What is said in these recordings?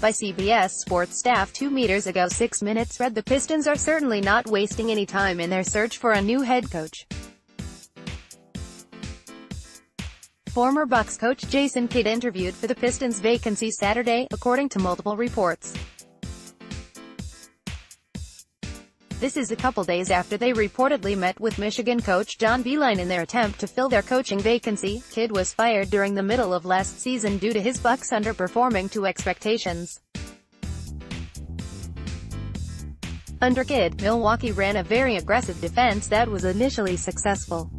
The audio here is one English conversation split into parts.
by CBS Sports Staff 2 meters ago. 6 Minutes read the Pistons are certainly not wasting any time in their search for a new head coach. Former Bucks coach Jason Kidd interviewed for the Pistons vacancy Saturday, according to multiple reports. This is a couple days after they reportedly met with Michigan coach John Beilein in their attempt to fill their coaching vacancy. Kidd was fired during the middle of last season due to his Bucks underperforming to expectations. Under Kidd, Milwaukee ran a very aggressive defense that was initially successful.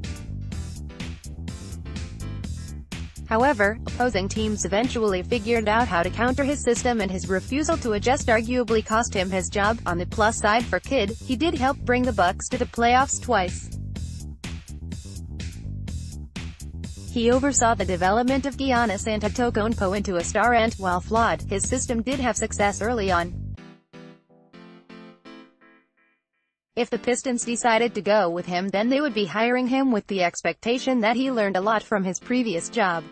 However, opposing teams eventually figured out how to counter his system, and his refusal to adjust arguably cost him his job. On the plus side for Kidd, he did help bring the Bucks to the playoffs twice. He oversaw the development of Giannis Antetokounmpo into a star, and, while flawed, his system did have success early on. If the Pistons decided to go with him, then they would be hiring him with the expectation that he learned a lot from his previous job.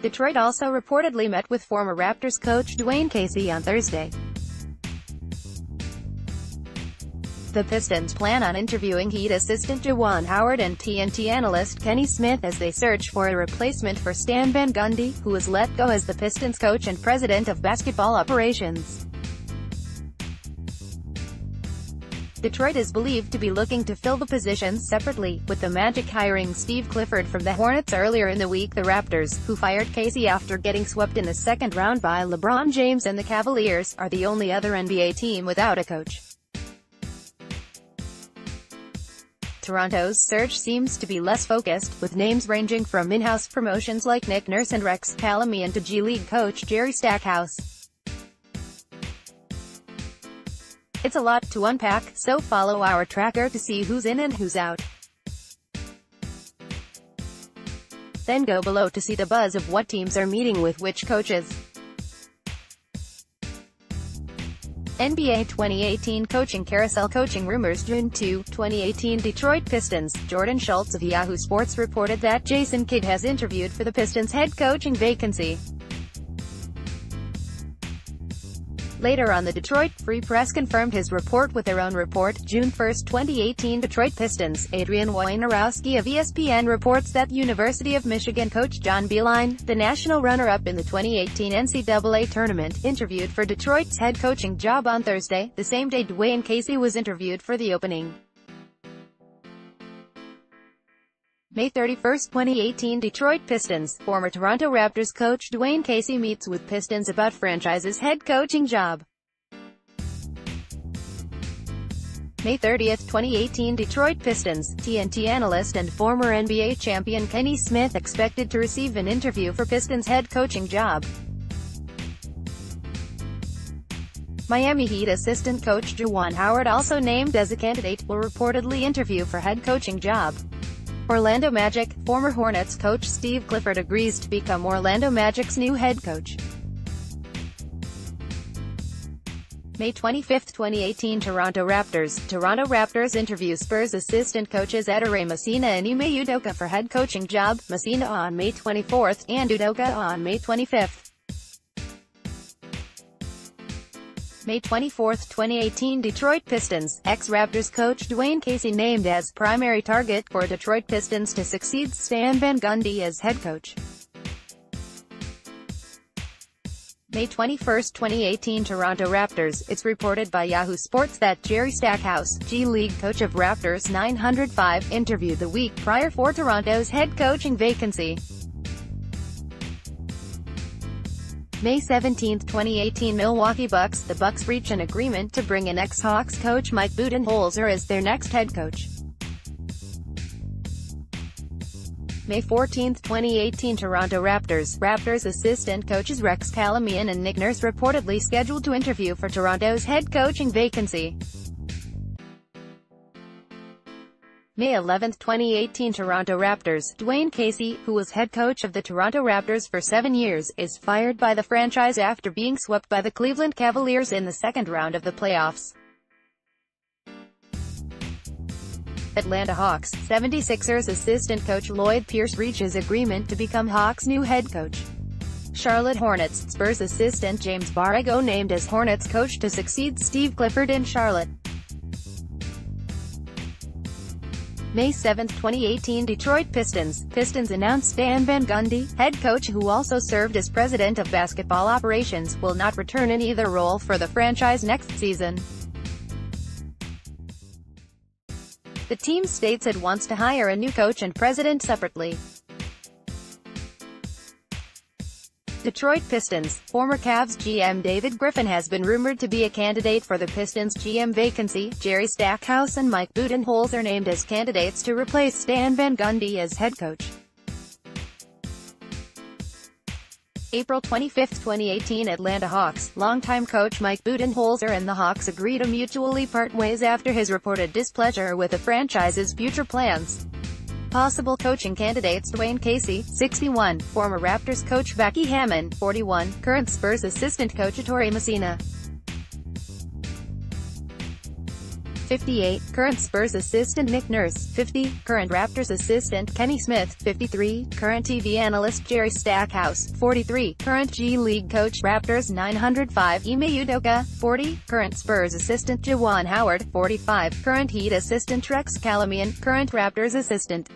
Detroit also reportedly met with former Raptors coach Dwayne Casey on Thursday. The Pistons plan on interviewing Heat assistant Juwan Howard and TNT analyst Kenny Smith as they search for a replacement for Stan Van Gundy, who was let go as the Pistons coach and president of basketball operations. Detroit is believed to be looking to fill the positions separately, with the Magic hiring Steve Clifford from the Hornets earlier in the week. The Raptors, who fired Casey after getting swept in the second round by LeBron James and the Cavaliers, are the only other NBA team without a coach. Toronto's search seems to be less focused, with names ranging from in-house promotions like Nick Nurse and Rex Calamian to G-League coach Jerry Stackhouse. It's a lot to unpack, so follow our tracker to see who's in and who's out. Then go below to see the buzz of what teams are meeting with which coaches. NBA 2018 coaching carousel. Coaching rumors. June 2, 2018. Detroit Pistons. Jordan Schultz of Yahoo Sports reported that Jason Kidd has interviewed for the Pistons head coaching vacancy. Later on, the Detroit Free Press confirmed his report with their own report. June 1, 2018. Detroit Pistons. Adrian Wojnarowski of ESPN reports that University of Michigan coach John Beilein, the national runner-up in the 2018 NCAA tournament, interviewed for Detroit's head coaching job on Thursday, the same day Dwayne Casey was interviewed for the opening. May 31, 2018. Detroit Pistons. Former Toronto Raptors coach Dwayne Casey meets with Pistons about franchise's head coaching job. May 30, 2018. Detroit Pistons. TNT analyst and former NBA champion Kenny Smith expected to receive an interview for Pistons head coaching job. Miami Heat assistant coach Juwan Howard, also named as a candidate, will reportedly interview for head coaching job. Orlando Magic. Former Hornets coach Steve Clifford agrees to become Orlando Magic's new head coach. May 25, 2018. Toronto Raptors. Toronto Raptors interview Spurs assistant coaches Ettore Messina and Ime Udoka for head coaching job, Messina on May 24 and Udoka on May 25. May 24, 2018. Detroit Pistons. Ex-Raptors coach Dwayne Casey named as primary target for Detroit Pistons to succeed Stan Van Gundy as head coach. May 21, 2018. Toronto Raptors. It's reported by Yahoo Sports that Jerry Stackhouse, G-League coach of Raptors 905, interviewed the week prior for Toronto's head coaching vacancy. May 17, 2018. Milwaukee Bucks. The Bucks reach an agreement to bring in ex-Hawks coach Mike Budenholzer as their next head coach. May 14, 2018. Toronto Raptors. Raptors assistant coaches Rex Calamian and Nick Nurse reportedly scheduled to interview for Toronto's head coaching vacancy. May 11, 2018. Toronto Raptors. Dwayne Casey, who was head coach of the Toronto Raptors for 7 years, is fired by the franchise after being swept by the Cleveland Cavaliers in the second round of the playoffs. Atlanta Hawks. 76ers assistant coach Lloyd Pierce reaches agreement to become Hawks' new head coach. Charlotte Hornets, Spurs assistant James Borrego named as Hornets coach to succeed Steve Clifford in Charlotte. May 7, 2018 Detroit Pistons. Pistons announced Stan Van Gundy, head coach who also served as president of basketball operations, will not return in either role for the franchise next season. The team states it wants to hire a new coach and president separately. Detroit Pistons. Former Cavs GM David Griffin has been rumored to be a candidate for the Pistons GM vacancy. Jerry Stackhouse and Mike Budenholzer named as candidates to replace Stan Van Gundy as head coach. April 25, 2018 Atlanta Hawks. Longtime coach Mike Budenholzer and the Hawks agree to mutually part ways after his reported displeasure with the franchise's future plans. Possible coaching candidates: Dwayne Casey, 61, former Raptors coach Becky Hammon, 41, current Spurs assistant coach Ettore Messina, 58, current Spurs assistant Nick Nurse, 50, current Raptors assistant Kenny Smith, 53, current TV analyst Jerry Stackhouse, 43, current G League coach Raptors 905 Ime Udoka, 40, current Spurs assistant Juwan Howard, 45, current Heat assistant Rex Calamian, current Raptors assistant